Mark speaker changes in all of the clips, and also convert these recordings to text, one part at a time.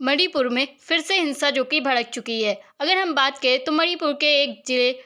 Speaker 1: मणिपुर में फिर से हिंसा जो कि भड़क चुकी है। अगर हम बात करें तो मणिपुर के एक जिले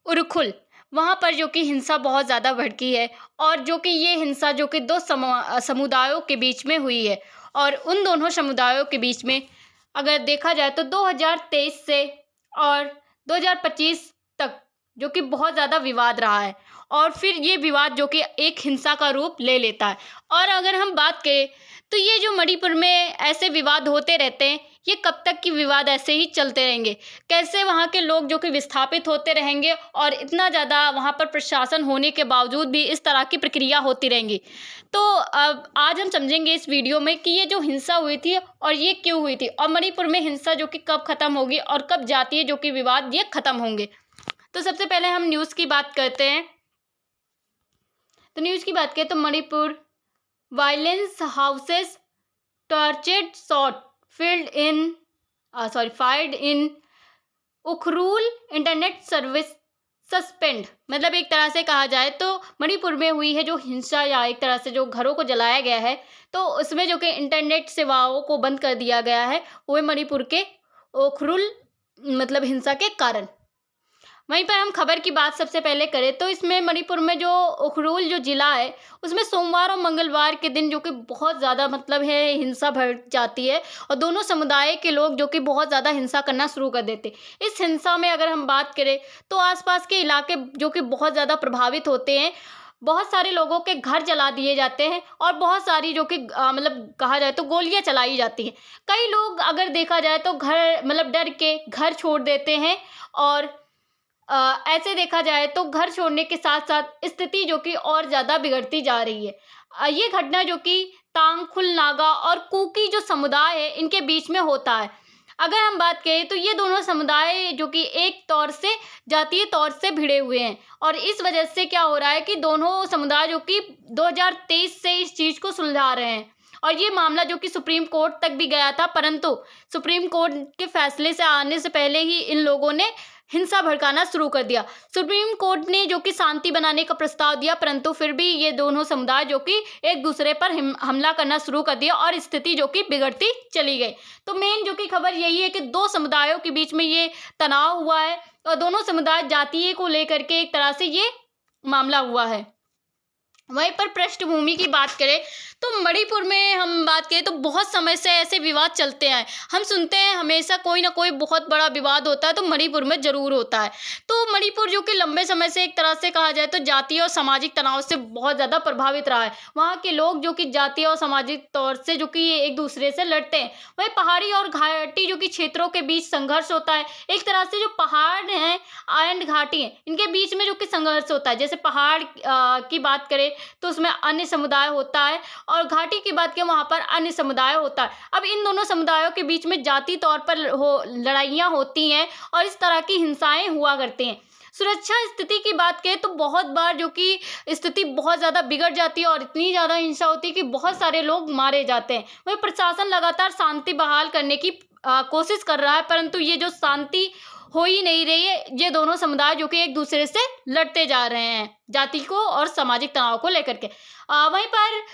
Speaker 1: उरखुल, वहाँ पर जो कि हिंसा बहुत ज़्यादा भड़की है और जो कि ये हिंसा जो कि दो समुदायों के बीच में हुई है और उन दोनों समुदायों के बीच में अगर देखा जाए तो 2023 से और 2025 तक जो कि बहुत ज़्यादा विवाद रहा है और फिर ये विवाद जो कि एक हिंसा का रूप ले लेता है। और अगर हम बात करें तो ये जो मणिपुर में ऐसे विवाद होते रहते हैं, ये कब तक की विवाद ऐसे ही चलते रहेंगे? कैसे वहाँ के लोग जो कि विस्थापित होते रहेंगे और इतना ज़्यादा वहाँ पर प्रशासन होने के बावजूद भी इस तरह की प्रक्रिया होती रहेंगी। तो अब आज हम समझेंगे इस वीडियो में कि ये जो हिंसा हुई थी और ये क्यों हुई थी और मणिपुर में हिंसा जो कि कब ख़त्म होगी और कब जातीय जो कि विवाद ये ख़त्म होंगे। तो सबसे पहले हम न्यूज़ की बात करते हैं। तो न्यूज़ की बात करें तो Manipur violence houses tortured shot fired इन उखरूल इंटरनेट सर्विस सस्पेंड। मतलब एक तरह से कहा जाए तो मणिपुर में हुई है जो हिंसा या एक तरह से जो घरों को जलाया गया है, तो उसमें जो कि इंटरनेट सेवाओं को बंद कर दिया गया है, वो मणिपुर के उखरुल मतलब हिंसा के कारण। वहीं पर हम खबर की बात सबसे पहले करें तो इसमें मणिपुर में जो उखरूल जो ज़िला है उसमें सोमवार और मंगलवार के दिन जो कि बहुत ज़्यादा मतलब है हिंसा भड़क जाती है और दोनों समुदाय के लोग जो कि बहुत ज़्यादा हिंसा करना शुरू कर देते। इस हिंसा में अगर हम बात करें तो आसपास के इलाके जो कि बहुत ज़्यादा प्रभावित होते हैं। बहुत सारे लोगों के घर जला दिए जाते हैं और बहुत सारी जो कि मतलब कहा जाए तो गोलियां चलाई जाती हैं। कई लोग अगर देखा जाए तो घर मतलब डर के घर छोड़ देते हैं और ऐसे देखा जाए तो घर छोड़ने के साथ साथ स्थिति जो कि और ज़्यादा बिगड़ती जा रही है। ये घटना जो कि तांगखुल नागा और कुकी जो समुदाय है इनके बीच में होता है। अगर हम बात करें तो ये दोनों समुदाय जो कि एक तौर से जातीय तौर से भिड़े हुए हैं और इस वजह से क्या हो रहा है कि दोनों समुदाय जो कि 2023 से इस चीज़ को सुलझा रहे हैं और ये मामला जो कि सुप्रीम कोर्ट तक भी गया था, परंतु सुप्रीम कोर्ट के फैसले से आने से पहले ही इन लोगों ने हिंसा भड़काना शुरू कर दिया। सुप्रीम कोर्ट ने जो कि शांति बनाने का प्रस्ताव दिया, परंतु फिर भी ये दोनों समुदाय जो कि एक दूसरे पर हमला करना शुरू कर दिया और स्थिति जो कि बिगड़ती चली गई। तो मेन जो कि खबर यही है कि दो समुदायों के बीच में ये तनाव हुआ है और दोनों समुदाय जातीय को लेकर के एक तरह से ये मामला हुआ है। वहीं पर पृष्ठभूमि की बात करें तो मणिपुर में हम बात करें तो बहुत समय से ऐसे विवाद चलते हैं। हम सुनते हैं हमेशा कोई ना कोई बहुत बड़ा विवाद होता है तो मणिपुर में ज़रूर होता है। तो मणिपुर जो कि लंबे समय से एक तरह से कहा जाए तो जातीय और सामाजिक तनाव से बहुत ज़्यादा प्रभावित रहा है। वहाँ के लोग जो कि जातीय और सामाजिक तौर से जो कि एक दूसरे से लड़ते हैं। वहीं पहाड़ी और घाटी जो कि क्षेत्रों के बीच संघर्ष होता है। एक तरह से जो पहाड़ हैं एंड घाटी हैं इनके बीच में जो कि संघर्ष होता है। जैसे पहाड़ की बात करें तो उसमें अन्य समुदाय होता है और घाटी की बात करें वहाँ पर अन्य समुदाय होता है। अब इन दोनों समुदायों के बीच में जाति तौर पर लड़ाइयाँ होती हैं और इस तरह की हिंसाएं हुआ करती हैं। सुरक्षा स्थिति की बात करें तो बहुत बार जो कि स्थिति बहुत ज़्यादा बिगड़ जाती है और इतनी ज़्यादा हिंसा होती है कि बहुत सारे लोग मारे जाते हैं। वहीं प्रशासन लगातार शांति बहाल करने की कोशिश कर रहा है, परंतु ये जो शांति हो ही नहीं रही है। ये दोनों समुदाय जो कि एक दूसरे से लड़ते जा रहे हैं जाति को और सामाजिक तनाव को लेकर के। वहीं पर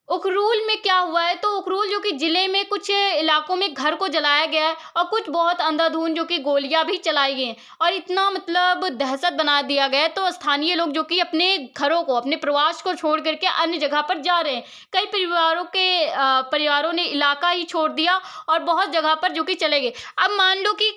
Speaker 1: उखरूल में क्या हुआ है तो उखरूल जो कि ज़िले में कुछ इलाकों में घर को जलाया गया है और कुछ बहुत अंधाधुंध जो कि गोलियां भी चलाई गई हैं और इतना मतलब दहशत बना दिया गया है। तो स्थानीय लोग जो कि अपने घरों को अपने प्रवास को छोड़ करके अन्य जगह पर जा रहे हैं। कई परिवारों ने इलाका ही छोड़ दिया और बहुत जगह पर जो कि चले गए। अब मान लो कि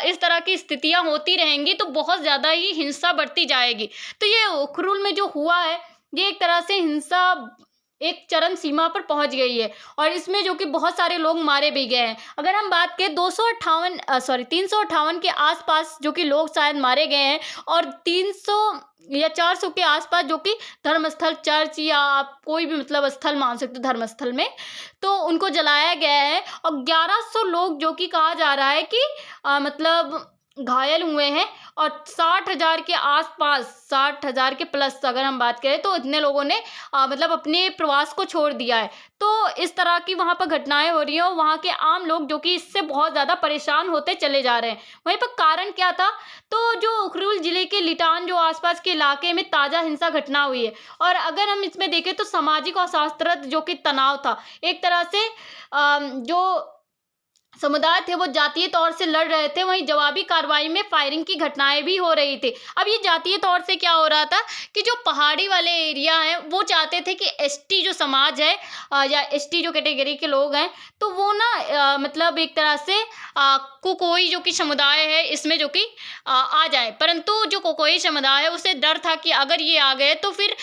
Speaker 1: इस तरह की स्थितियाँ होती रहेंगी तो बहुत ज़्यादा ही हिंसा बढ़ती जाएगी। तो ये उखरूल में जो हुआ है ये एक तरह से हिंसा एक चरम सीमा पर पहुंच गई है और इसमें जो कि बहुत सारे लोग मारे भी गए हैं। अगर हम बात करें 358 के आसपास जो कि लोग शायद मारे गए हैं और 300 या 400 के आसपास जो कि धर्मस्थल चर्च या आप कोई भी मतलब स्थल मान सकते हो धर्मस्थल में, तो उनको जलाया गया है और 1100 लोग जो कि कहा जा रहा है कि मतलब घायल हुए हैं और 60,000 के आसपास 60,000 के प्लस अगर हम बात करें तो इतने लोगों ने मतलब अपने प्रवास को छोड़ दिया है। तो इस तरह की वहाँ पर घटनाएं हो रही हैं और वहाँ के आम लोग जो कि इससे बहुत ज़्यादा परेशान होते चले जा रहे हैं। वहीं पर कारण क्या था तो जो उखरूल ज़िले के लिटान जो आसपास के इलाके में ताज़ा हिंसा घटना हुई है और अगर हम इसमें देखें तो सामाजिक और शास्त्रत जो कि तनाव था एक तरह से जो समुदाय थे वो जातीय तौर से लड़ रहे थे, वहीं जवाबी कार्रवाई में फायरिंग की घटनाएं भी हो रही थी। अब ये जातीय तौर से क्या हो रहा था कि जो पहाड़ी वाले एरिया हैं वो चाहते थे कि एसटी जो समाज है या एसटी जो कैटेगरी के लोग हैं, तो वो ना मतलब एक तरह से कोकोई जो कि समुदाय है इसमें जो कि आ जाए, परंतु जो कोकोई समुदाय है उसे डर था कि अगर ये आ गए तो फिर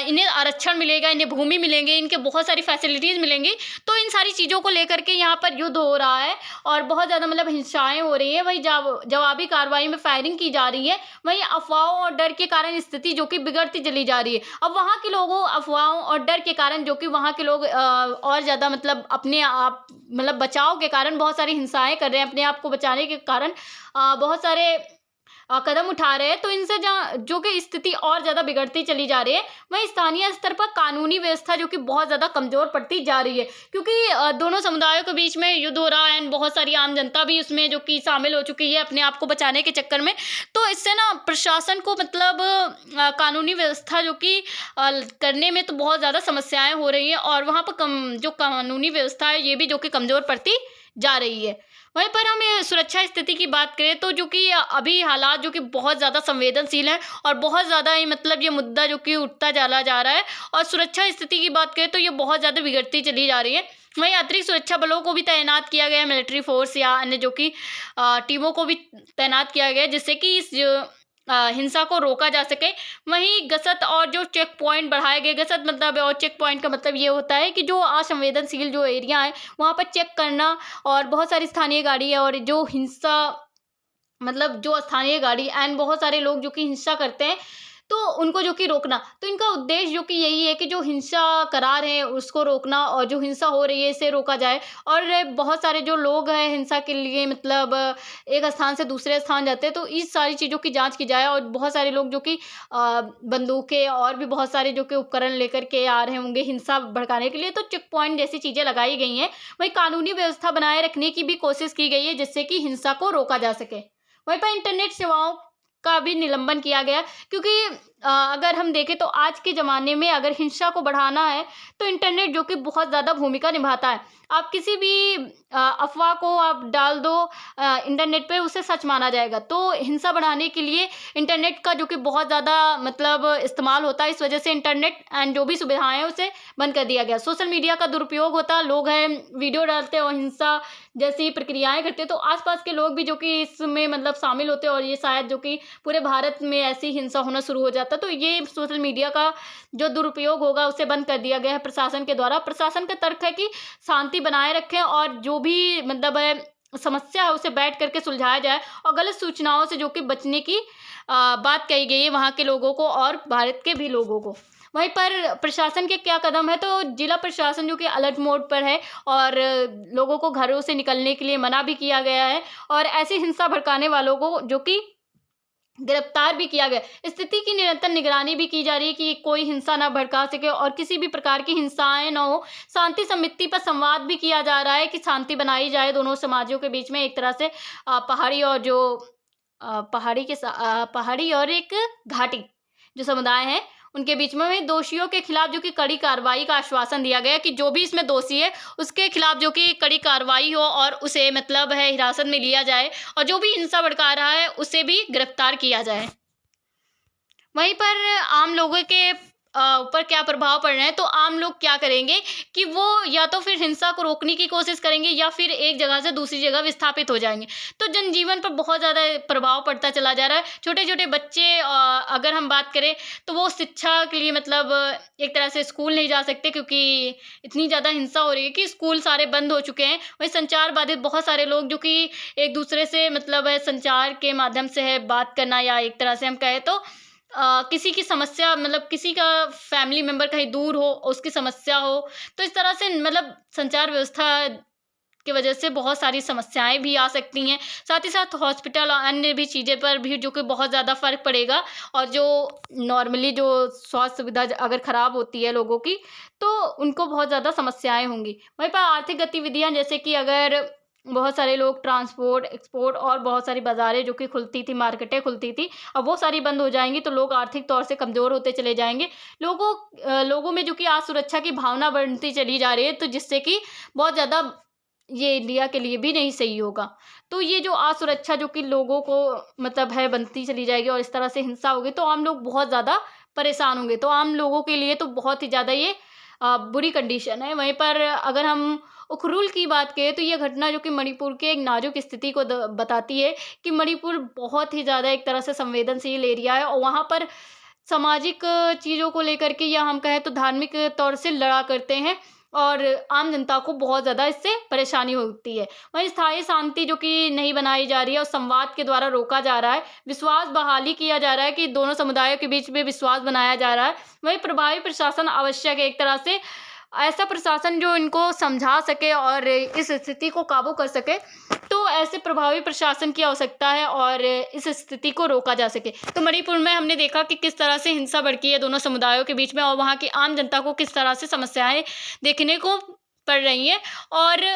Speaker 1: इन्हें आरक्षण मिलेगा, इन्हें भूमि मिलेंगे, इनके बहुत सारी फैसिलिटीज़ मिलेंगी। तो इन सारी चीज़ों को लेकर के यहाँ पर युद्ध हो रहा है और बहुत ज़्यादा मतलब हिंसाएं हो रही है, वहीं जवाबी कार्रवाई में फायरिंग की जा रही है, वहीं अफवाहों और डर के कारण स्थिति जो कि बिगड़ती चली जा रही है। अब वहाँ के लोगों अफवाहों और डर के कारण जो कि वहाँ के लोग और ज़्यादा मतलब अपने आप मतलब बचाव के कारण बहुत सारी हिंसाएं कर रहे हैं, अपने आप को बचाने के कारण बहुत सारे कदम उठा रहे हैं, तो इनसे जहाँ जो कि स्थिति और ज़्यादा बिगड़ती चली जा रही है, वहीं स्थानीय स्तर पर कानूनी व्यवस्था जो कि बहुत ज़्यादा कमज़ोर पड़ती जा रही है, क्योंकि दोनों समुदायों के बीच में युद्ध हो रहा है एंड बहुत सारी आम जनता भी उसमें जो कि शामिल हो चुकी है अपने आप को बचाने के चक्कर में। तो इससे ना प्रशासन को मतलब कानूनी व्यवस्था जो कि करने में तो बहुत ज़्यादा समस्याएं हो रही हैं और वहाँ पर जो कानूनी व्यवस्था है ये भी जो कि कमज़ोर पड़ती जा रही है। वहीं पर हम सुरक्षा स्थिति की बात करें तो जो कि अभी हालात जो कि बहुत ज़्यादा संवेदनशील हैं और बहुत ज़्यादा ही मतलब ये मुद्दा जो कि उठता चला जा रहा है, और सुरक्षा स्थिति की बात करें तो ये बहुत ज़्यादा बिगड़ती चली जा रही है। वहीं अतिरिक्त सुरक्षा बलों को भी तैनात किया गया है, मिलिट्री फोर्स या अन्य जो कि टीमों को भी तैनात किया गया है, जिससे कि इस हिंसा को रोका जा सके। वहीं गश्त और जो चेक पॉइंट बढ़ाए गए, गश्त मतलब और चेक पॉइंट का मतलब ये होता है कि जो असंवेदनशील जो एरिया है वहाँ पर चेक करना, और बहुत सारी स्थानीय गाड़ी है और जो हिंसा मतलब जो स्थानीय गाड़ी एंड बहुत सारे लोग जो कि हिंसा करते हैं तो उनको जो कि रोकना। तो इनका उद्देश्य जो कि यही है कि जो हिंसा करा रहे हैं उसको रोकना और जो हिंसा हो रही है इसे रोका जाए। और बहुत सारे जो लोग हैं हिंसा के लिए मतलब एक स्थान से दूसरे स्थान जाते हैं, तो इस सारी चीज़ों की जांच की जाए। और बहुत सारे लोग जो कि बंदूकें और भी बहुत सारे जो कि उपकरण लेकर के आ रहे होंगे हिंसा भड़काने के लिए, तो चेक पॉइंट जैसी चीज़ें लगाई गई हैं। वहीं कानूनी व्यवस्था बनाए रखने की भी कोशिश की गई है जिससे कि हिंसा को रोका जा सके। वहीं पर इंटरनेट सेवाओं का भी निलंबन किया गया, क्योंकि अगर हम देखें तो आज के ज़माने में अगर हिंसा को बढ़ाना है तो इंटरनेट जो कि बहुत ज़्यादा भूमिका निभाता है। आप किसी भी अफ़वाह को आप डाल दो इंटरनेट पे, उसे सच माना जाएगा। तो हिंसा बढ़ाने के लिए इंटरनेट का जो कि बहुत ज़्यादा मतलब इस्तेमाल होता है, इस वजह से इंटरनेट एंड जो भी सुविधाएँ हैं उसे बंद कर दिया गया। सोशल मीडिया का दुरुपयोग होता है, लोग हैं वीडियो डालते हैं और हिंसा जैसी प्रक्रियाएँ करते हैं, तो आस-पास के लोग भी जो कि इसमें मतलब शामिल होते हैं और ये शायद जो कि पूरे भारत में ऐसी हिंसा होना शुरू हो जाता है। तो ये सोशल मीडिया का जो दुरुपयोग होगा उसे बंद कर दिया गया है प्रशासन के द्वारा। प्रशासन का तर्क है कि शांति बनाए रखें और जो भी मतलब समस्या है उसे बैठ करके सुलझाया जाए और गलत सूचनाओं से जो कि बचने की बात कही गई है वहाँ के लोगों को और भारत के भी लोगों को। वहीं पर प्रशासन के क्या कदम है, तो जिला प्रशासन जो कि अलर्ट मोड पर है और लोगों को घरों से निकलने के लिए मना भी किया गया है और ऐसी हिंसा भड़काने वालों को जो कि गिरफ्तार भी किया गया। स्थिति की निरंतर निगरानी भी की जा रही है कि कोई हिंसा ना भड़का सके और किसी भी प्रकार की हिंसाएं ना हो। शांति समिति पर संवाद भी किया जा रहा है कि शांति बनाई जाए दोनों समाजों के बीच में। एक तरह से पहाड़ी और जो पहाड़ी और एक घाटी जो समुदाय हैं उनके बीच में वहीं दोषियों के खिलाफ जो कि कड़ी कार्रवाई का आश्वासन दिया गया कि जो भी इसमें दोषी है उसके खिलाफ जो कि कड़ी कार्रवाई हो और उसे मतलब है हिरासत में लिया जाए और जो भी हिंसा भड़का रहा है उसे भी गिरफ्तार किया जाए। वहीं पर आम लोगों के ऊपर क्या प्रभाव पड़ रहे हैं, तो आम लोग क्या करेंगे कि वो या तो फिर हिंसा को रोकने की कोशिश करेंगे या फिर एक जगह से दूसरी जगह विस्थापित हो जाएंगे। तो जनजीवन पर बहुत ज़्यादा प्रभाव पड़ता चला जा रहा है। छोटे छोटे बच्चे अगर हम बात करें तो वो शिक्षा के लिए मतलब एक तरह से स्कूल नहीं जा सकते क्योंकि इतनी ज़्यादा हिंसा हो रही है कि स्कूल सारे बंद हो चुके हैं। वहीं संचार बाधित बहुत सारे लोग जो कि एक दूसरे से मतलब संचार के माध्यम से है बात करना, या एक तरह से हम कहें तो किसी की समस्या मतलब किसी का फैमिली मेंबर कहीं दूर हो, उसकी समस्या हो, तो इस तरह से मतलब संचार व्यवस्था की वजह से बहुत सारी समस्याएं भी आ सकती हैं। साथ ही साथ हॉस्पिटल और अन्य भी चीज़ें पर भी जो कि बहुत ज़्यादा फ़र्क पड़ेगा और जो नॉर्मली जो स्वास्थ्य सुविधा अगर ख़राब होती है लोगों की, तो उनको बहुत ज़्यादा समस्याएं होंगी। वहीं पर आर्थिक गतिविधियां जैसे कि अगर बहुत सारे लोग ट्रांसपोर्ट, एक्सपोर्ट और बहुत सारी बाज़ारें जो कि खुलती थी, मार्केटें खुलती थी, अब वो सारी बंद हो जाएँगी तो लोग आर्थिक तौर से कमज़ोर होते चले जाएँगे। लोगों में जो कि असुरक्षा की भावना बढ़ती चली जा रही है, तो जिससे कि बहुत ज़्यादा ये इंडिया के लिए भी नहीं सही होगा। तो ये जो असुरक्षा जो कि लोगों को मतलब है बनती चली जाएगी और इस तरह से हिंसा होगी तो आम लोग बहुत ज़्यादा परेशान होंगे। तो आम लोगों के लिए तो बहुत ही ज़्यादा ये बुरी कंडीशन है। वहीं पर अगर हम उखरुल की बात करें तो ये घटना जो कि मणिपुर के एक नाजुक स्थिति को बताती है कि मणिपुर बहुत ही ज़्यादा एक तरह से संवेदनशील एरिया है और वहाँ पर सामाजिक चीज़ों को लेकर के या हम कहें तो धार्मिक तौर से लड़ा करते हैं और आम जनता को बहुत ज़्यादा इससे परेशानी होती है। वहीं स्थायी शांति जो कि नहीं बनाई जा रही है और संवाद के द्वारा रोका जा रहा है, विश्वास बहाली किया जा रहा है कि दोनों समुदायों के बीच में विश्वास बनाया जा रहा है। वहीं प्रभावी प्रशासन आवश्यक है एक तरह से, ऐसा प्रशासन जो इनको समझा सके और इस स्थिति को काबू कर सके। तो ऐसे प्रभावी प्रशासन की आवश्यकता है और इस स्थिति को रोका जा सके। तो मणिपुर में हमने देखा कि किस तरह से हिंसा भड़की है दोनों समुदायों के बीच में और वहाँ की आम जनता को किस तरह से समस्याएं देखने को पड़ रही हैं। और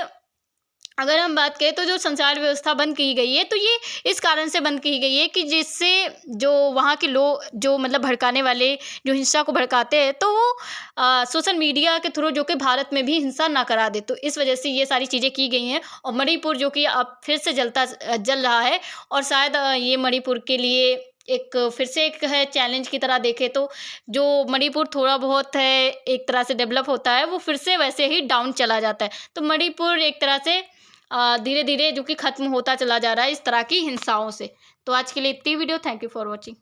Speaker 1: अगर हम बात करें तो जो संचार व्यवस्था बंद की गई है तो ये इस कारण से बंद की गई है कि जिससे जो वहाँ के लोग जो मतलब भड़काने वाले जो हिंसा को भड़काते हैं तो वो सोशल मीडिया के थ्रू जो कि भारत में भी हिंसा ना करा दे। तो इस वजह से ये सारी चीज़ें की गई हैं और मणिपुर जो कि अब फिर से जल रहा है और शायद ये मणिपुर के लिए एक फिर से एक है चैलेंज की तरह देखें तो जो मणिपुर थोड़ा बहुत है एक तरह से डेवलप होता है वो फिर से वैसे ही डाउन चला जाता है। तो मणिपुर एक तरह से धीरे धीरे जो कि खत्म होता चला जा रहा है इस तरह की हिंसाओं से। तो आज के लिए इतनी video. Thank you for watching.